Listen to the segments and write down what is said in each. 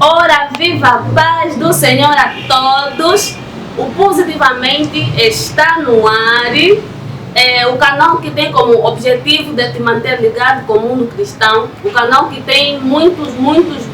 Ora, viva a paz do Senhor a todos. O Positivamente está no ar. É o canal que tem como objetivo de te manter ligado com o mundo cristão. O canal que tem muitos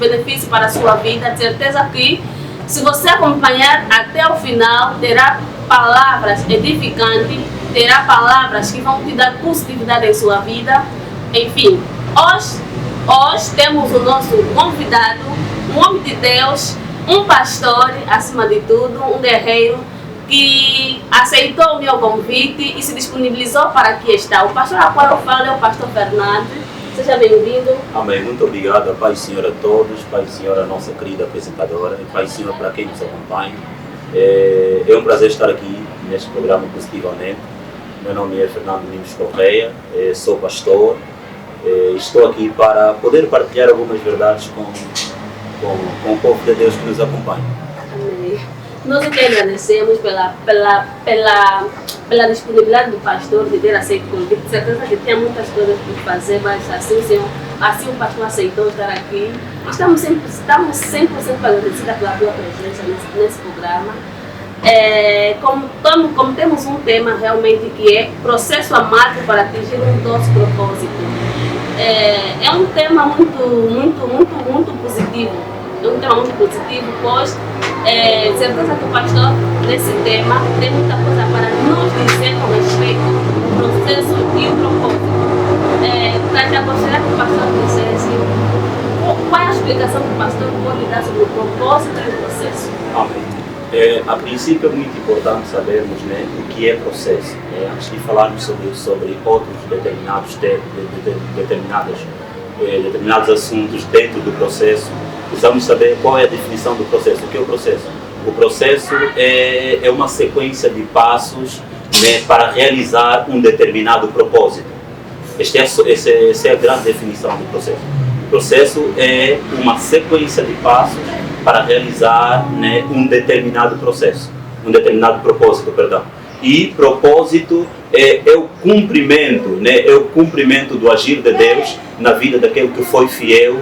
benefícios para a sua vida. De certeza que, se você acompanhar até o final, terá palavras edificantes, terá palavras que vão te dar positividade em sua vida. Enfim, hoje temos o nosso convidado, um homem de Deus, um pastor, acima de tudo, um guerreiro, que aceitou o meu convite e se disponibilizou para aqui estar. O pastor a qual eu falo é o pastor Fernando. Seja bem-vindo. Amém. Muito obrigado, Pai e Senhor a todos, Pai e Senhor a nossa querida apresentadora, e Pai e Senhor para quem nos acompanha. É um prazer estar aqui neste programa Positivamente. Meu nome é Fernando Domingos Correia, sou pastor. Estou aqui para poder partilhar algumas verdades com o povo de Deus que nos acompanha. Amém. Nós aqui agradecemos pela disponibilidade do pastor de ter aceito o convite. De certeza que tinha muitas coisas por fazer, mas assim o pastor aceitou estar aqui. Estamos 100% agradecidos pela tua presença nesse programa. Como temos um tema realmente que é processo amargo para atingir um doce propósito. É um tema muito positivo. É um tema muito positivo, pois certeza que o pastor, nesse tema, tem muita coisa para nos dizer com respeito ao processo e o propósito. Para te aconselhar que o pastor dissesse qual é a explicação que o pastor pode dar sobre o propósito e o processo. Amém. A princípio é muito importante sabermos, né, o que é processo. Antes de falarmos sobre outros determinados assuntos dentro do processo, precisamos saber qual é a definição do processo. O que é o processo? O processo é uma sequência de passos, né, para realizar um determinado propósito. Essa é a grande definição do processo. O processo é uma sequência de passos para realizar, né, um determinado processo, um determinado propósito, perdão. E propósito é o cumprimento, né, é o cumprimento do agir de Deus na vida daquele que foi fiel,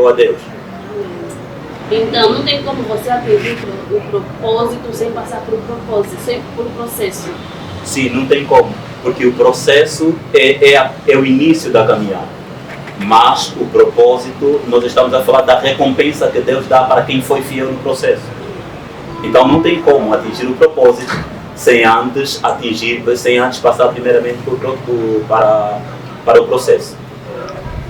a Deus. Então, não tem como você atingir o propósito sem passar por propósito, sempre por processo. Sim, não tem como, porque o processo é o início da caminhada. Mas o propósito, nós estamos a falar da recompensa que Deus dá para quem foi fiel no processo. Então não tem como atingir o propósito sem antes passar primeiramente para o processo.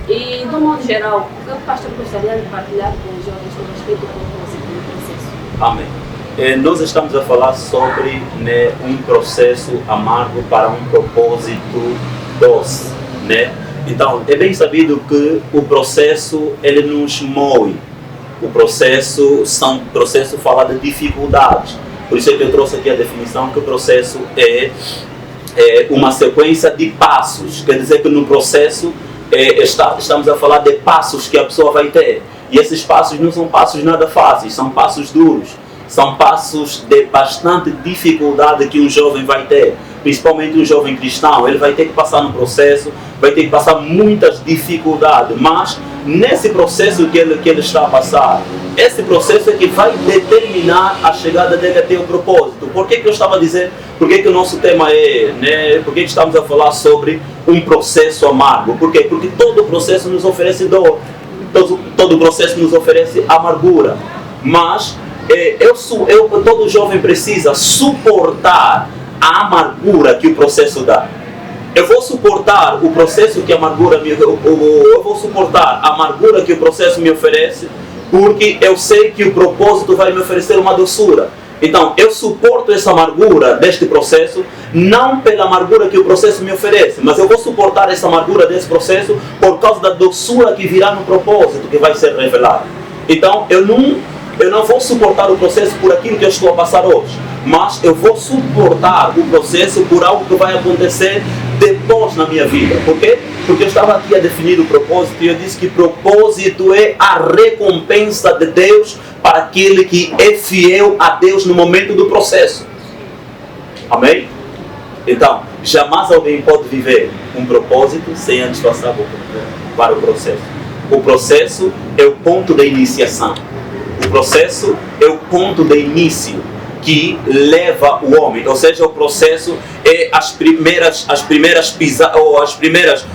E, do modo geral, o que o pastor gostaria de partilhar com os jovens com respeito ao propósito e ao processo? Amém. Nós estamos a falar sobre, né, um processo amargo para um propósito doce, né? Então, é bem sabido que o processo, ele nos moe. O processo fala de dificuldades. Por isso é que eu trouxe aqui a definição que o processo é uma sequência de passos. Quer dizer que no processo estamos a falar de passos que a pessoa vai ter. E esses passos não são passos nada fáceis, são passos duros. São passos de bastante dificuldade que um jovem vai ter. Principalmente um jovem cristão, ele vai ter que passar no processo, vai ter que passar muitas dificuldades, mas nesse processo que ele está a passar, esse processo é que vai determinar a chegada dele até o propósito. Por que eu estava a dizer, por que o nosso tema por que estamos a falar sobre um processo amargo? Por quê? Porque todo processo nos oferece dor, todo processo nos oferece amargura, mas todo jovem precisa suportar a amargura que o processo dá. Eu vou suportar o processo que a amargura eu vou suportar a amargura que o processo me oferece, porque eu sei que o propósito vai me oferecer uma doçura. Então, eu suporto essa amargura deste processo, não pela amargura que o processo me oferece, mas eu vou suportar essa amargura desse processo por causa da doçura que virá no propósito que vai ser revelado. Então, eu não vou suportar o processo por aquilo que eu estou a passar hoje, mas eu vou suportar o processo por algo que vai acontecer depois na minha vida. Por quê? Porque eu estava aqui a definir o propósito e eu disse que propósito é a recompensa de Deus para aquele que é fiel a Deus no momento do processo. Amém? Então, jamais alguém pode viver um propósito sem antes passar para o processo. o processo é o ponto da iniciação. O processo é o ponto de início que leva o homem, ou seja, o processo é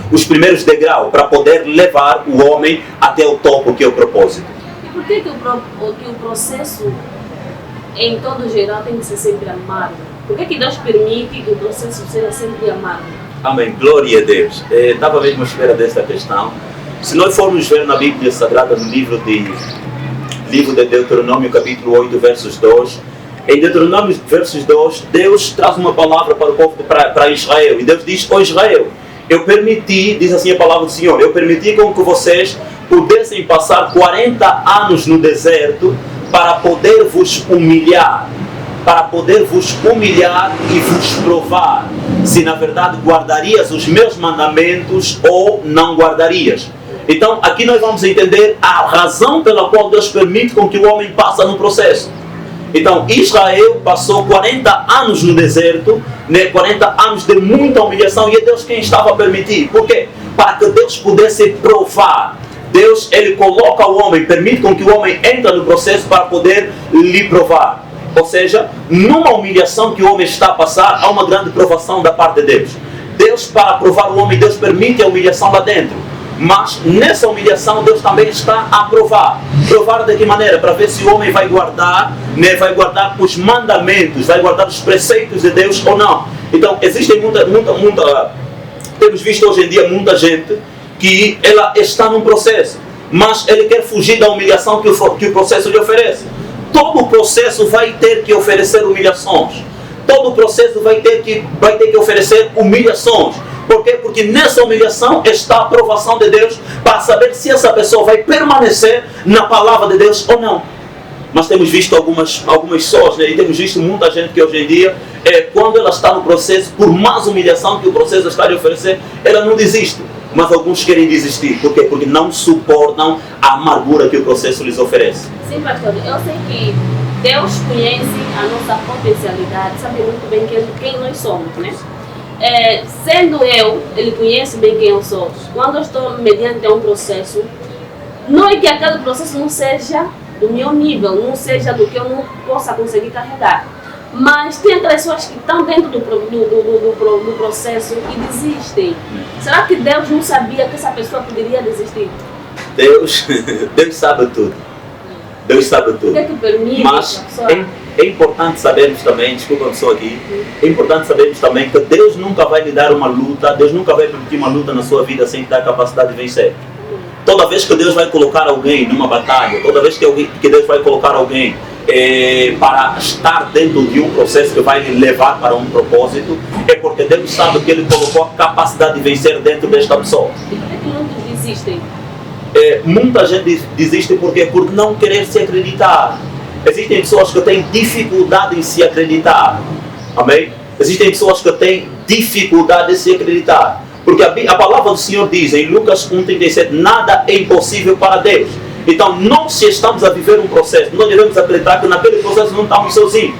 os primeiros degraus para poder levar o homem até o topo, que é o propósito. E por que o processo, em todo geral, tem que ser sempre amargo? Por que Deus permite que o processo seja sempre amargo? Amém, glória a Deus. Estava mesmo à espera desta questão. Se nós formos ver na Bíblia Sagrada, no livro de Deuteronômio, capítulo 8, versos 2, em Deuteronômio, versos 2, Deus traz uma palavra para o povo, para Israel. E Deus diz: ó Israel, eu permiti, diz assim a palavra do Senhor, eu permiti com que vocês pudessem passar 40 anos no deserto para poder vos humilhar. Para poder vos humilhar e vos provar se na verdade guardarias os meus mandamentos ou não guardarias. Então aqui nós vamos entender a razão pela qual Deus permite com que o homem passe no processo. Então Israel passou 40 anos no deserto, 40 anos de muita humilhação, e é Deus quem estava a permitir. Por quê? Para que Deus pudesse provar. Deus, ele coloca o homem, permite com que o homem entre no processo para poder lhe provar. Ou seja, numa humilhação que o homem está a passar, há uma grande provação da parte de Deus. Deus, para provar o homem, Deus permite a humilhação lá dentro. Mas nessa humilhação Deus também está a provar. Provar de que maneira? Para ver se o homem vai guardar, vai guardar os mandamentos, vai guardar os preceitos de Deus ou não. Então existem temos visto hoje em dia muita gente que ela está num processo, mas ele quer fugir da humilhação que o processo lhe oferece. Todo o processo vai ter que oferecer humilhações. Todo o processo vai ter que oferecer humilhações. Por quê? Porque nessa humilhação está a aprovação de Deus para saber se essa pessoa vai permanecer na palavra de Deus ou não. Mas temos visto algumas pessoas, e temos visto muita gente que hoje em dia, quando ela está no processo, por mais humilhação que o processo está a lhe oferecer, ela não desiste. Mas alguns querem desistir. Por quê? Porque não suportam a amargura que o processo lhes oferece. Sim, pastor. Eu sei que Deus conhece a nossa potencialidade, sabe muito bem quem nós somos, né? Sendo eu, Ele conhece bem quem eu sou. Quando eu estou mediante um processo, não é que aquele processo não seja do meu nível, não seja do que eu não possa conseguir carregar. Mas tem aquelas pessoas que estão dentro do processo e desistem. Será que Deus não sabia que essa pessoa poderia desistir? Deus sabe tudo. Deus sabe tudo. O que é que permite? Mas é importante sabermos também, desculpa só aqui, é importante sabermos também que Deus nunca vai lhe dar uma luta, Deus nunca vai permitir uma luta na sua vida sem te dar a capacidade de vencer. Toda vez que Deus vai colocar alguém numa batalha, toda vez que Deus vai colocar alguém para estar dentro de um processo que vai lhe levar para um propósito, é porque Deus sabe que Ele colocou a capacidade de vencer dentro desta pessoa. E por que muitos desistem? Muita gente desiste porque por não querer se acreditar. Existem pessoas que têm dificuldade em se acreditar. Amém? Existem pessoas que têm dificuldade em se acreditar. Porque a palavra do Senhor diz em Lucas 1,37, nada é impossível para Deus. Então, nós, se estamos a viver um processo, nós devemos acreditar que naquele processo não estamos sozinhos.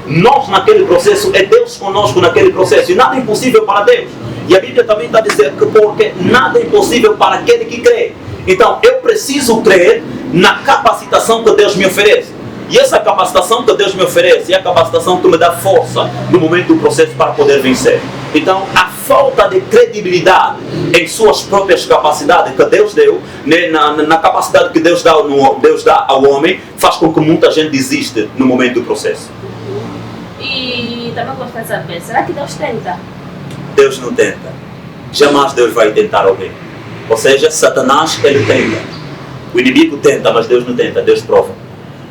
Nós, naquele processo, é Deus conosco naquele processo. E nada é impossível para Deus. E a Bíblia também está dizendo que porque nada é impossível para aquele que crê. Então, eu preciso crer na capacitação que Deus me oferece. E essa capacitação que Deus me oferece é a capacitação que me dá força no momento do processo para poder vencer. Então, a falta de credibilidade em suas próprias capacidades que Deus deu, na capacidade que Deus dá ao homem, faz com que muita gente desista no momento do processo. E também gostaria de saber, será que Deus tenta? Deus não tenta. Jamais Deus vai tentar alguém. Ou seja, Satanás, ele tenta. O inimigo tenta, mas Deus não tenta, Deus prova.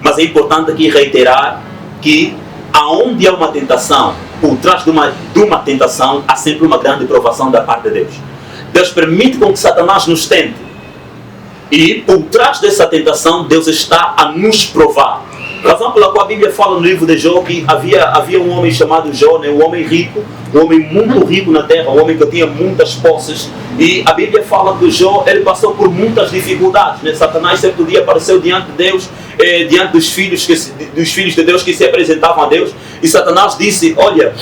Mas é importante aqui reiterar que aonde há uma tentação, por trás de uma tentação, há sempre uma grande provação da parte de Deus. Deus permite com que Satanás nos tente. E por trás dessa tentação, Deus está a nos provar. Razão pela qual a Bíblia fala no livro de Jó que havia um homem chamado Jó, um homem rico, um homem muito rico na terra, um homem que tinha muitas posses. E a Bíblia fala que Jó, ele passou por muitas dificuldades. Satanás certo dia apareceu diante de Deus, diante dos filhos de Deus que se apresentavam a Deus. E Satanás disse, olha,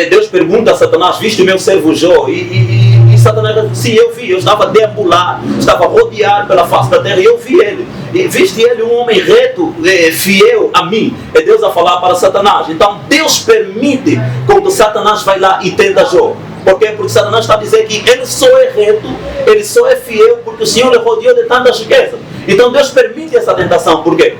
Deus pergunta a Satanás, viste o meu servo Jó? E Satanás, sim, eu vi, eu estava a deambular, estava rodeado pela face da terra e eu vi ele. E viste ele um homem reto, fiel a mim. É Deus a falar para Satanás. Então Deus permite com que Satanás vai lá e tenta Jó. Por quê? Porque Satanás está a dizer que ele só é reto, ele só é fiel porque o Senhor lhe rodeou de tantas riquezas. Então Deus permite essa tentação. Por quê?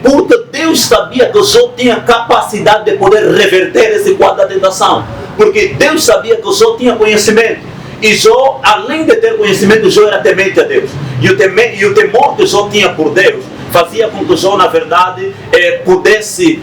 Porque Deus sabia que Jó tinha capacidade de poder reverter esse quadro da tentação. Porque Deus sabia que Jó tinha conhecimento. E Jó, além de ter conhecimento, Jó era temente a Deus. E o temor que Jó tinha por Deus fazia com que Jó, na verdade, pudesse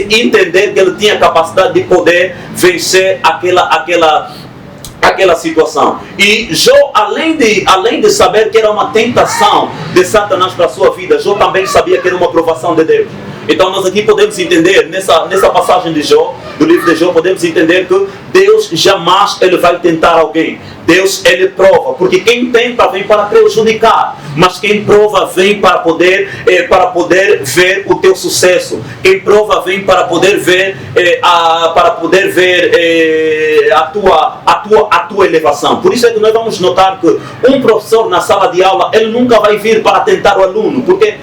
entender que ele tinha capacidade de poder vencer aquela situação. E Jó, além de saber que era uma tentação de Satanás para a sua vida, Jó também sabia que era uma provação de Deus. Então nós aqui podemos entender, nessa passagem de Jó, do livro de Jó, podemos entender que Deus jamais ele vai tentar alguém. Deus ele prova, porque quem tenta vem para prejudicar, mas quem prova vem para poder ver o teu sucesso. Quem prova vem para poder ver a tua elevação. Por isso é que nós vamos notar que um professor na sala de aula ele nunca vai vir para tentar o aluno, porque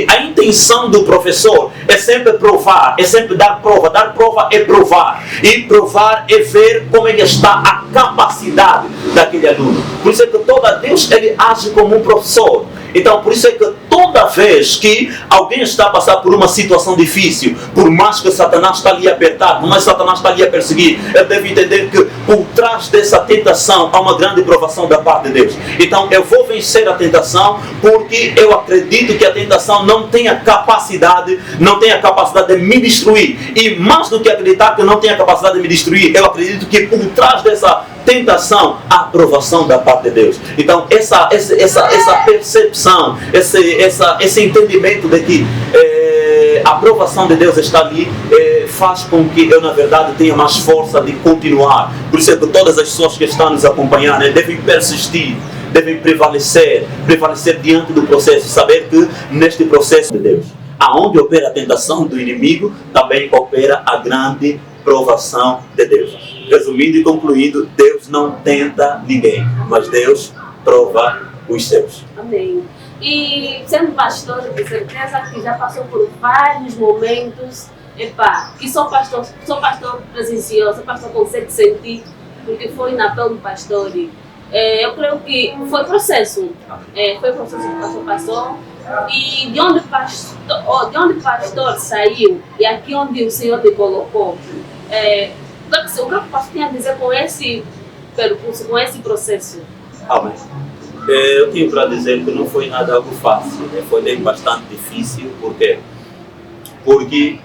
a intenção do professor é sempre provar, é sempre dar prova é provar, e provar é ver como ele está a capacidade daquele aluno. Por isso é que Deus ele age como um professor. Então, por isso é que toda vez que alguém está a passar por uma situação difícil, por mais que Satanás está ali a apertar, por mais que Satanás está ali a perseguir, ele deve entender que por trás dessa tentação há uma grande provação da parte de Deus. Então, eu vou vencer a tentação porque eu acredito que a tentação não tem a capacidade de me destruir. E mais do que acreditar que não tem a capacidade de me destruir, eu acredito que por trás dessa tentação, a aprovação da parte de Deus. Então, essa percepção, esse entendimento de que a aprovação de Deus está ali, faz com que eu, na verdade, tenha mais força de continuar. Por isso é que todas as pessoas que estão nos acompanhando devem persistir, devem prevalecer diante do processo, saber que neste processo de Deus, aonde opera a tentação do inimigo, também opera a grande provação de Deus. Resumindo e concluindo, Deus não tenta ninguém, mas Deus prova os seus. Amém. E sendo pastor, de certeza que já passou por vários momentos, que só pastor presenciou, só pastor consegue sentir, porque foi na pele do pastor. Eu creio que foi processo. Foi processo que o pastor passou. E de onde o pastor saiu, e aqui onde o Senhor te colocou, o que o pastor tem a dizer com esse percurso, com esse processo? Amém. Eu tenho para dizer que não foi nada algo fácil, foi bem bastante difícil. Por quê? Porque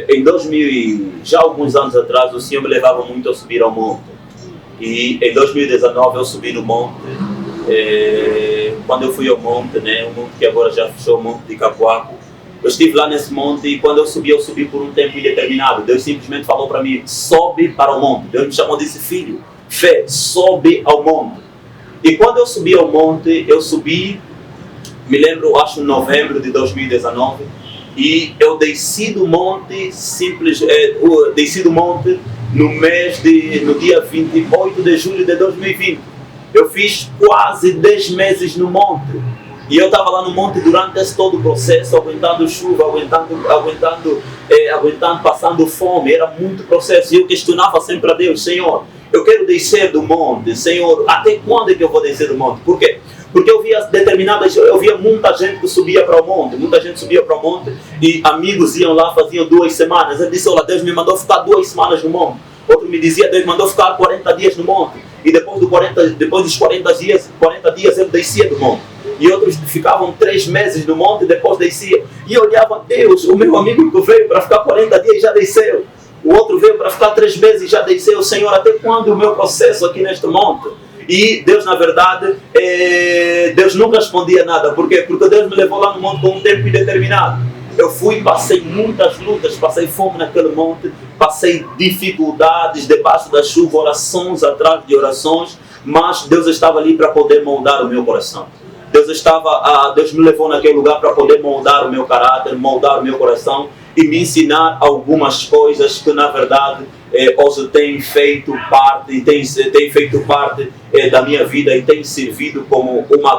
em 2000, já alguns anos atrás, o Senhor me levava muito a subir ao monte. E em 2019 eu subi no monte. Quando eu fui ao monte, o monte que agora já fechou, o monte de Cacoaco, eu estive lá nesse monte e quando eu subi por um tempo indeterminado. Deus simplesmente falou para mim, sobe para o monte. Deus me chamou e disse, filho, fé, sobe ao monte. E quando eu subi ao monte, eu subi, me lembro, acho em novembro de 2019, e eu desci do monte, desci do monte no dia 28 de julho de 2020. Eu fiz quase 10 meses no monte. E eu estava lá no monte durante esse todo o processo, aguentando chuva, aguentando, passando fome. Era muito processo. E eu questionava sempre a Deus, Senhor, eu quero descer do monte. Senhor, até quando é que eu vou descer do monte? Por quê? Porque eu via muita gente que subia para o monte. Muita gente subia para o monte e amigos iam lá, faziam 2 semanas. Eu disse, olha, Deus me mandou ficar 2 semanas no monte. Outro me dizia, Deus mandou ficar 40 dias no monte. E depois dos 40 dias ele descia do monte. E outros ficavam 3 meses no monte e depois desciam. E eu olhava, Deus, o meu amigo que veio para ficar 40 dias já desceu. O outro veio para ficar 3 meses e já desceu. Senhor, até quando o meu processo aqui neste monte? E Deus, na verdade, Deus nunca respondia nada. Por quê? Porque Deus me levou lá no monte com um tempo indeterminado. Eu passei muitas lutas, passei fome naquele monte, passei dificuldades debaixo da chuva, orações atrás de orações, mas Deus estava ali para poder moldar o meu coração. Deus me levou naquele lugar para poder moldar o meu caráter, moldar o meu coração. e me ensinar algumas coisas que na verdade hoje têm feito parte, tem feito parte da minha vida e tem servido como uma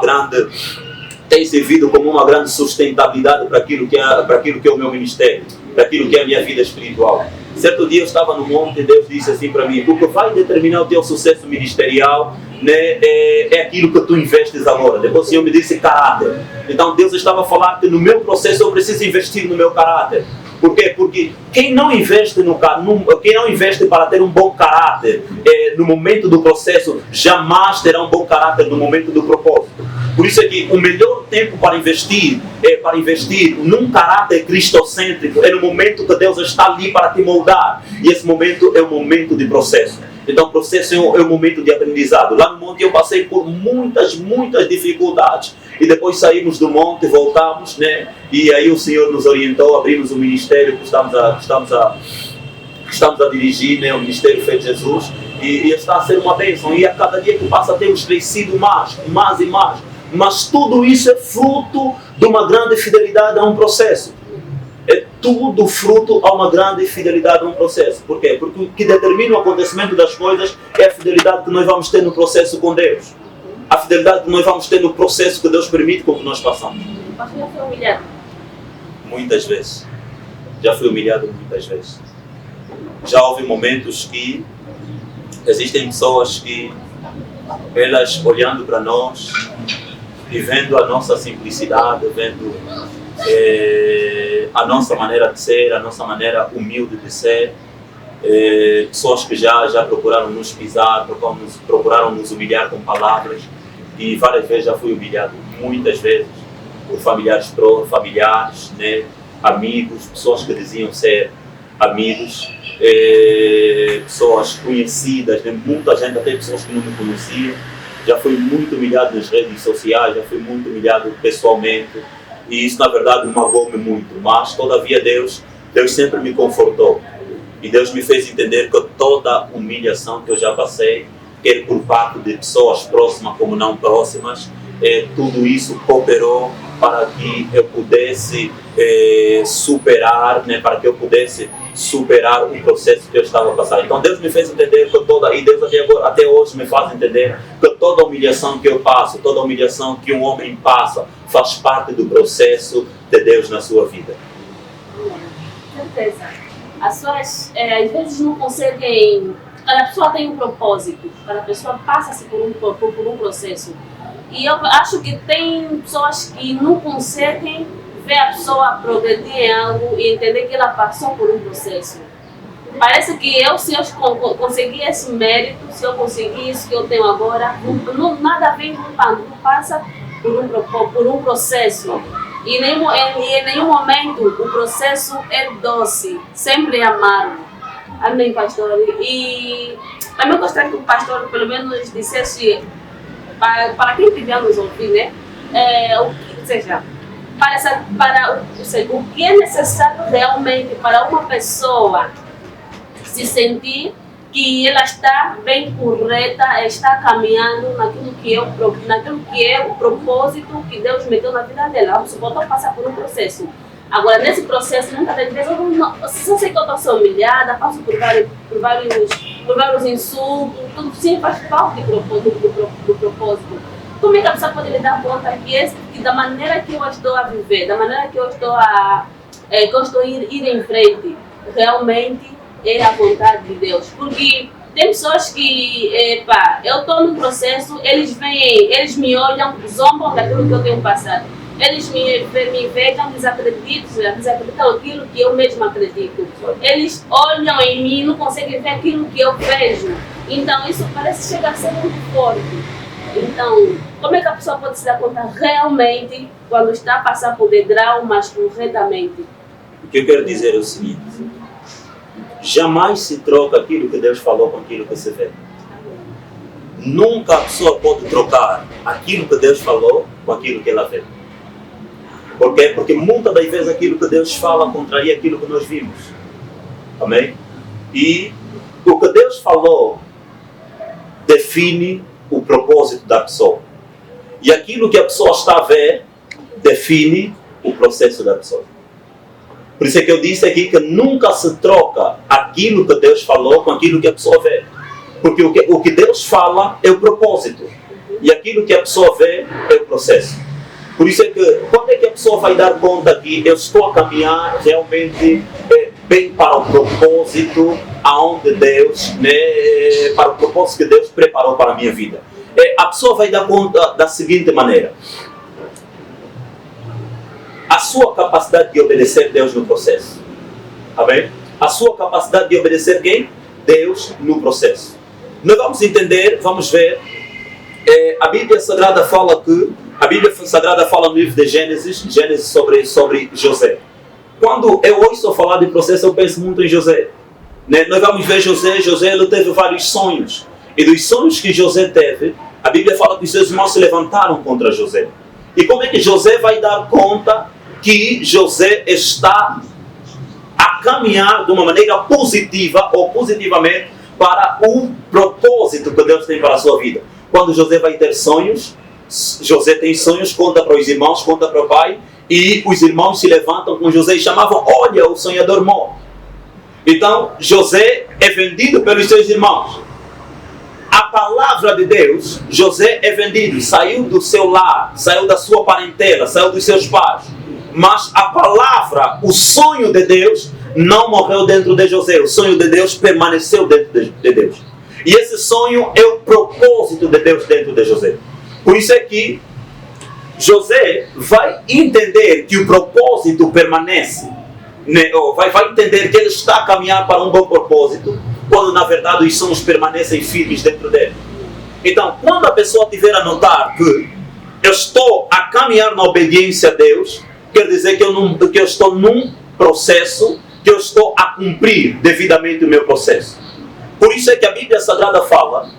grande sustentabilidade para aquilo que é o meu ministério, para aquilo que é a minha vida espiritual. Certo dia eu estava no monte e Deus disse assim para mim: o que vai determinar o teu sucesso ministerial, né, é aquilo que tu investes agora. Depois o Senhor me disse caráter. Então Deus estava a falar que no meu processo eu preciso investir no meu caráter. Por quê? Porque quem não investe para ter um bom caráter no momento do processo, jamais terá um bom caráter no momento do propósito. Por isso é que o melhor tempo para investir num caráter cristocêntrico é no momento que Deus está ali para te moldar. E esse momento é o momento de processo. Então o processo é o momento de aprendizado. Lá no monte eu passei por muitas dificuldades. E depois saímos do monte, voltamos, né? E aí o Senhor nos orientou, abrimos o ministério que estamos a dirigir, né? O Ministério Fé de Jesus. E está a ser uma bênção. E a cada dia que passa temos crescido mais e mais. Mas tudo isso é fruto de uma grande fidelidade a um processo. É tudo fruto a uma grande fidelidade a um processo. Por quê? Porque o que determina o acontecimento das coisas é a fidelidade que nós vamos ter no processo com Deus. A fidelidade que nós vamos ter no processo que Deus permite com que nós passamos. Mas já foi humilhado? Muitas vezes. Já fui humilhado muitas vezes. Já houve momentos que existem pessoas que, elas olhando para nós e vendo a nossa simplicidade, vendo a nossa maneira de ser, a nossa maneira humilde de ser, pessoas que já procuraram nos pisar, procuraram nos humilhar com palavras, e várias vezes já fui humilhado, muitas vezes, por familiares, né, amigos, pessoas que diziam ser amigos, pessoas conhecidas, né, muita gente, até pessoas que não me conheciam. Já fui muito humilhado nas redes sociais, já fui muito humilhado pessoalmente, e isso na verdade magoou-me muito, mas todavia Deus sempre me confortou, e Deus me fez entender que toda humilhação que eu já passei, quer por parte de pessoas próximas como não próximas, tudo isso cooperou para que eu pudesse superar, né, para que eu pudesse superar o processo que eu estava a passar. Então Deus me fez entender que e Deus até hoje me faz entender que toda humilhação que eu passo, toda humilhação que um homem passa, faz parte do processo de Deus na sua vida. Certeza. As pessoas às vezes não conseguem. Cada pessoa tem um propósito, cada pessoa passa-se por um processo. E eu acho que tem pessoas que não conseguem ver a pessoa progredir em algo e entender que ela passou por um processo. Parece que se eu conseguir esse mérito, se eu conseguir isso que eu tenho agora, nada vem limpando, passa por um processo. E em nenhum momento o processo é doce, sempre é amargo. Amém, pastor? E também gostaria que o pastor pelo menos dissesse para quem estiver a nos ouvir, né? O que é necessário realmente para uma pessoa se sentir que ela está bem correta, está caminhando naquilo que é o propósito que Deus meteu na vida dela. Você pode passar por um processo. Agora, nesse processo, muitas vezes eu sei que eu estou sendo humilhada, passo por vários insultos, tudo sim faz parte do propósito. Como é que a pessoa pode lhe dar conta que da maneira que eu estou a viver, da maneira que eu estou a ir em frente, realmente é a vontade de Deus? Porque tem pessoas que, eu estou num processo, eles me olham, zombam daquilo que eu tenho passado. Eles me vejam, desacreditam aquilo que eu mesmo acredito. Eles olham em mim e não conseguem ver aquilo que eu vejo. Então isso parece chegar a ser muito forte. Então, como é que a pessoa pode se dar conta realmente quando está a passar por degrau, mas corretamente? O que eu quero dizer é o seguinte: jamais se troca aquilo que Deus falou com aquilo que se vê. Nunca a pessoa pode trocar aquilo que Deus falou com aquilo que ela vê. Por quê? Porque muitas das vezes aquilo que Deus fala contraria aquilo que nós vimos. Amém? E o que Deus falou define o propósito da pessoa. E aquilo que a pessoa está a ver define o processo da pessoa. Por isso é que eu disse aqui que nunca se troca aquilo que Deus falou com aquilo que a pessoa vê. Porque o que Deus fala é o propósito. E aquilo que a pessoa vê é o processo. Por isso é que, quando é que a pessoa vai dar conta que eu estou a caminhar realmente bem para o propósito aonde Deus, para o propósito que Deus preparou para a minha vida? A pessoa vai dar conta da seguinte maneira. A sua capacidade de obedecer Deus no processo. Amém? A sua capacidade de obedecer quem? Deus no processo. Nós vamos entender, vamos ver. A Bíblia Sagrada fala no livro de Gênesis sobre José. Quando eu ouço falar de processo, eu penso muito em José. Nós vamos ver José ele teve vários sonhos. E dos sonhos que José teve, a Bíblia fala que os seus irmãos se levantaram contra José. E como é que José vai dar conta que José está a caminhar de uma maneira positiva ou positivamente para o propósito que Deus tem para a sua vida? Quando José vai ter sonhos, José tem sonhos, conta para os irmãos, conta para o pai, e os irmãos se levantam com José e chamavam: olha, o sonhador morre. Então José é vendido pelos seus irmãos. A palavra de Deus, José é vendido, saiu do seu lar, saiu da sua parentela, saiu dos seus pais. Mas a palavra, o sonho de Deus, não morreu dentro de José. O sonho de Deus permaneceu dentro de Deus. E esse sonho é o propósito de Deus dentro de José. Por isso é que José vai entender que o propósito permanece. Vai entender que ele está a caminhar para um bom propósito, quando na verdade os sonhos permanecem firmes dentro dele. Então, quando a pessoa tiver a notar que eu estou a caminhar na obediência a Deus, quer dizer que eu estou num processo, que eu estou a cumprir devidamente o meu processo. Por isso é que a Bíblia Sagrada fala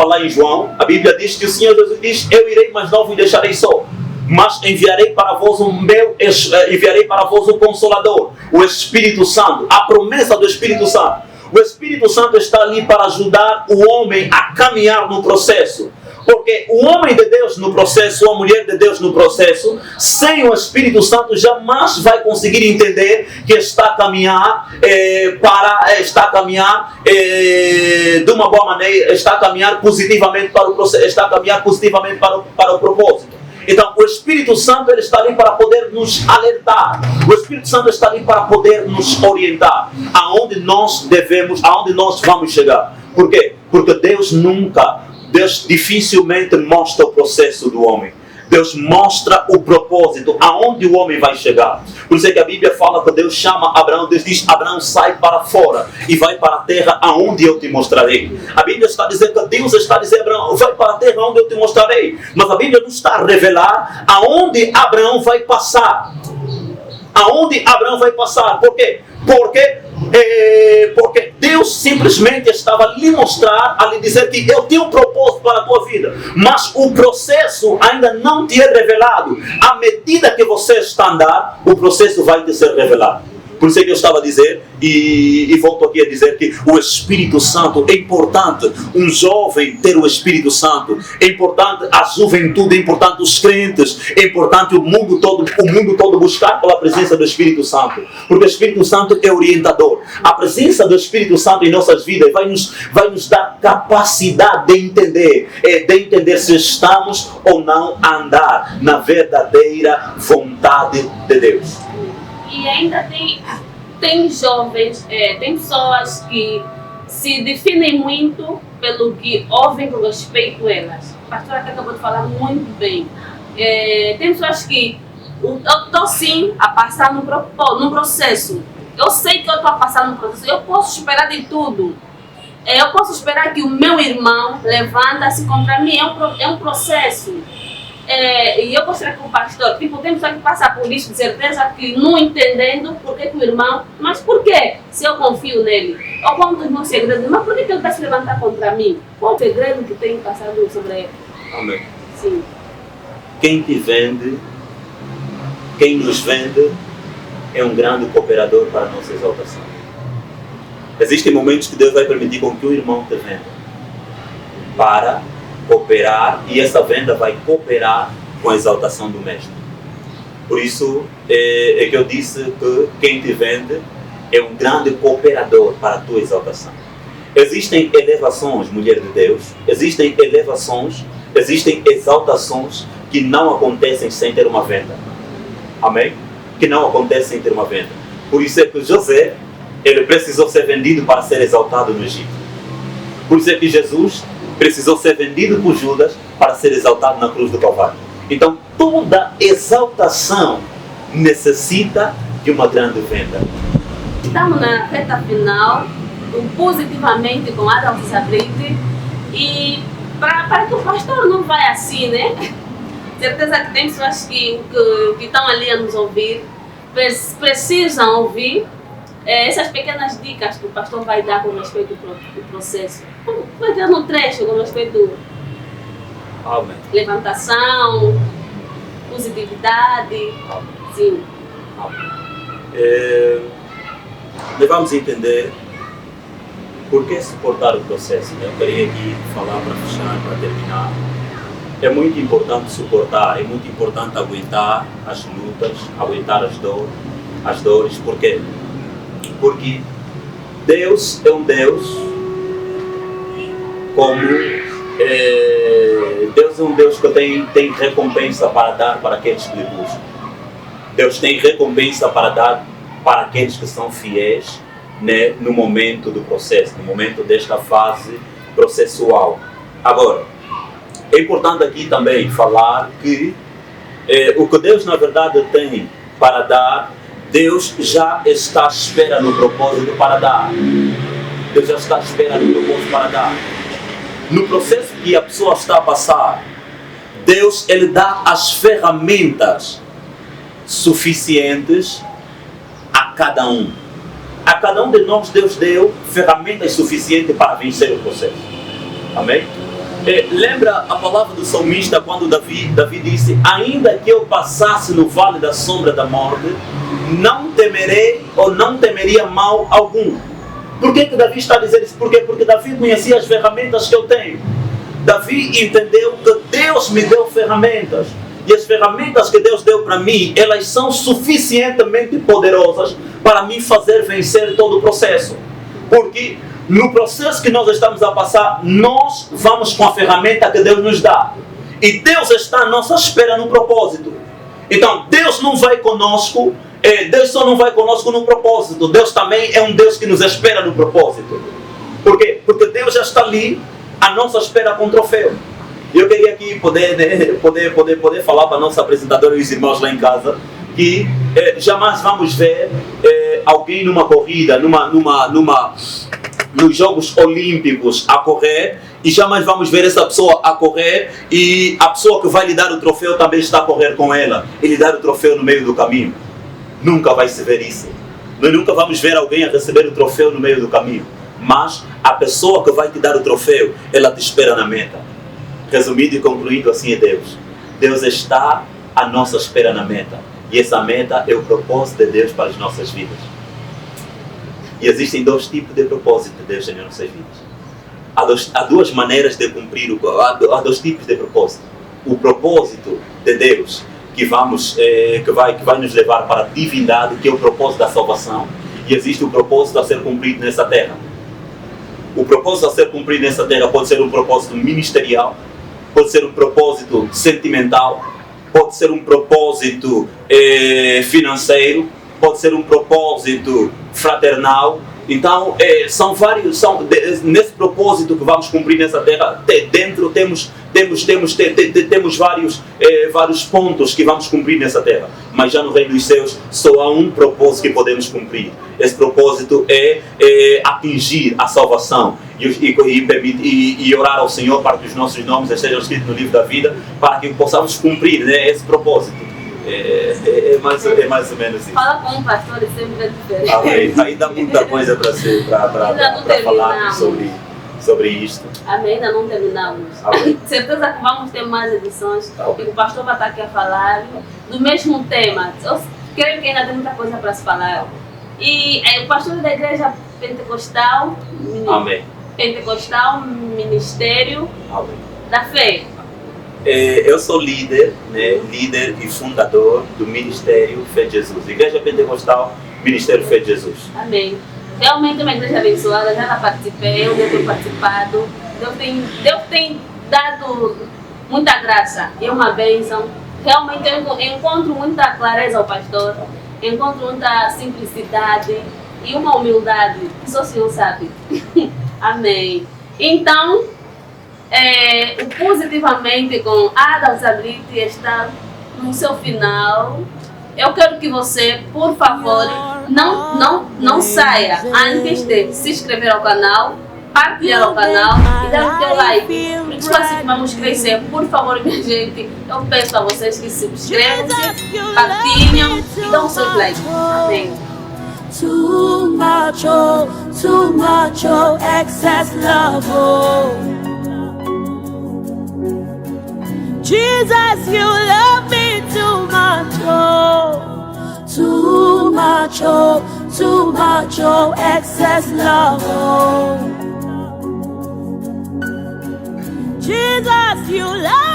lá em João, a Bíblia diz que o Senhor Jesus diz: eu irei, mas não vos deixarei só, mas enviarei para vós o Consolador, o Espírito Santo, a promessa do Espírito Santo. O Espírito Santo está ali para ajudar o homem a caminhar no processo. Porque o homem de Deus no processo, a mulher de Deus no processo, sem o Espírito Santo jamais vai conseguir entender que está a caminhar de uma boa maneira, está a caminhar positivamente para o processo, está a caminhar positivamente para o propósito. Então, o Espírito Santo ele está ali para poder nos alertar. O Espírito Santo está ali para poder nos orientar aonde nós vamos chegar. Por quê? Porque Deus dificilmente mostra o processo do homem. Deus mostra o propósito, aonde o homem vai chegar. Por isso é que a Bíblia fala que Deus chama Abraão, Deus diz: Abraão, sai para fora e vai para a terra aonde eu te mostrarei. A Bíblia está dizendo que Deus está dizendo: Abraão, vai para a terra onde eu te mostrarei. Mas a Bíblia não está a revelar aonde Abraão vai passar. Aonde Abraão vai passar. Por quê? Porque Deus simplesmente estava a lhe mostrar, a lhe dizer que eu tenho um propósito para a tua vida, mas o processo ainda não te é revelado. À medida que você está a andar, o processo vai te ser revelado. Por isso é que eu estava a dizer, e volto aqui a dizer que o Espírito Santo é importante. Um jovem ter o Espírito Santo é importante, a juventude é importante, os crentes é importante, o mundo todo buscar pela presença do Espírito Santo, porque o Espírito Santo é orientador. A presença do Espírito Santo em nossas vidas vai nos dar capacidade de entender se estamos ou não a andar na verdadeira vontade de Deus. E ainda tem jovens, tem pessoas que se definem muito pelo que ouvem com respeito a elas. A pastora acabou de falar muito bem. Tem pessoas que eu estou sim a passar num processo. Eu sei que eu estou a passar num processo. Eu posso esperar de tudo. Eu posso esperar que o meu irmão levanta-se contra mim. É um processo. E eu gostaria que o pastor, tem pessoas que passam por isso de certeza que não entendendo por que o irmão, mas por quê? Se eu confio nele, ou qual dos meus segredos, mas por que ele vai se levantar contra mim? Qual o segredo que tem passado sobre ele? Amém. Sim. Quem nos vende é um grande cooperador para a nossa exaltação. Existem momentos que Deus vai permitir com que o irmão te venda para cooperar, e essa venda vai cooperar com a exaltação do mestre. Por isso é que eu disse que quem te vende é um grande cooperador para a tua exaltação. Existem elevações, mulher de Deus, existem elevações, existem exaltações que não acontecem sem ter uma venda. Amém? Que não acontecem sem ter uma venda. Por isso é que José, ele precisou ser vendido para ser exaltado no Egito. Por isso é que Jesus precisou ser vendido por Judas para ser exaltado na cruz do Calvário. Então, toda exaltação necessita de uma grande venda. Estamos na reta final do Positivamente com Adalto Sabrite, e para que o pastor não vai assim, né? Certeza que tem pessoas que estão ali a nos ouvir, precisam ouvir essas pequenas dicas que o pastor vai dar com respeito ao processo. Vai dar no trecho com respeito à levantação, positividade. Amém. Sim. Amém. Devemos entender por que suportar o processo. Eu queria aqui falar para fechar, para terminar. É muito importante suportar, é muito importante aguentar as lutas, aguentar as dores. Por quê? Porque Deus é um Deus Deus é um Deus que tem recompensa para dar para aqueles que lhe buscam. Deus tem recompensa para dar para aqueles que são fiéis, né, no momento do processo, no momento desta fase processual. Agora, é importante aqui também falar que o que Deus na verdade tem para dar, Deus já está à espera no propósito para dar. Deus já está à espera no propósito para dar. No processo que a pessoa está a passar, Deus, Ele dá as ferramentas suficientes a cada um. A cada um de nós, Deus deu ferramentas suficientes para vencer o processo. Amém? Lembra a palavra do salmista quando Davi disse: ainda que eu passasse no vale da sombra da morte, não temerei ou não temeria mal algum. Por que Davi está a dizer isso? Por quê? Porque Davi conhecia as ferramentas que eu tenho. Davi entendeu que Deus me deu ferramentas. E as ferramentas que Deus deu para mim, elas são suficientemente poderosas para me fazer vencer todo o processo. Porque no processo que nós estamos a passar, nós vamos com a ferramenta que Deus nos dá. E Deus está à nossa espera no propósito. Então, Deus não vai conosco, Deus só não vai conosco no propósito. Deus também é um Deus que nos espera no propósito. Por quê? Porque Deus já está ali à nossa espera com o troféu. Eu queria aqui poder falar para a nossa apresentadora e os irmãos lá em casa que jamais vamos ver alguém numa corrida, nos Jogos Olímpicos a correr, e jamais vamos ver essa pessoa a correr e a pessoa que vai lhe dar o troféu também está a correr com ela e lhe dar o troféu no meio do caminho. Nunca vai se ver isso. Nós nunca vamos ver alguém a receber o troféu no meio do caminho. Mas a pessoa que vai te dar o troféu, ela te espera na meta. Resumido e concluído, assim é Deus. Deus está à nossa espera na meta. E essa meta é o propósito de Deus para as nossas vidas. E existem dois tipos de propósito de Deus nas nossas vidas. Há duas maneiras de cumprir, há dois tipos de propósito. O propósito de Deus, que vai nos levar para a divindade, que é o propósito da salvação. E existe o propósito a ser cumprido nessa terra. O propósito a ser cumprido nessa terra pode ser um propósito ministerial, pode ser um propósito sentimental, pode ser um propósito financeiro, pode ser um propósito fraternal. Então, são vários, nesse propósito que vamos cumprir nessa terra, dentro temos vários pontos que vamos cumprir nessa terra. Mas já no reino dos céus, só há um propósito que podemos cumprir. Esse propósito é atingir a salvação e orar ao Senhor para que os nossos nomes estejam escritos no livro da vida, para que possamos cumprir, né, esse propósito. É mais ou menos isso. Fala com o pastor, é sempre diferente. Aí dá muita coisa para falar sobre isto. Amém, ainda não terminamos. Certeza que vamos ter mais edições e o pastor vai estar aqui a falar do mesmo tema. Eu creio que ainda tem muita coisa para se falar. E o pastor da igreja pentecostal, Amém. Pentecostal, Ministério Amém. da Fé. Eu sou líder, né, líder e fundador do Ministério Fé de Jesus. Igreja Pentecostal, Ministério Fé de Jesus. Amém. Realmente é uma igreja abençoada, já participei, eu tenho participado. Deus tem dado muita graça, é uma bênção. Realmente eu encontro muita clareza ao pastor, encontro muita simplicidade e uma humildade, que só o Senhor sabe. Amém. Então, o Positivamente com Adam Sabriti está no seu final. Eu quero que você, por favor, não saia antes de se inscrever ao canal, partilhar o canal e dar o teu like. Porque só assim que vamos crescer. Por favor, minha gente, eu peço a vocês que se inscrevam-se, partilham e dão o seu like. Amém. Too much, oh, excess love, oh. Jesus, you love me too much, oh. Too much, oh, excess love, oh. Jesus, you love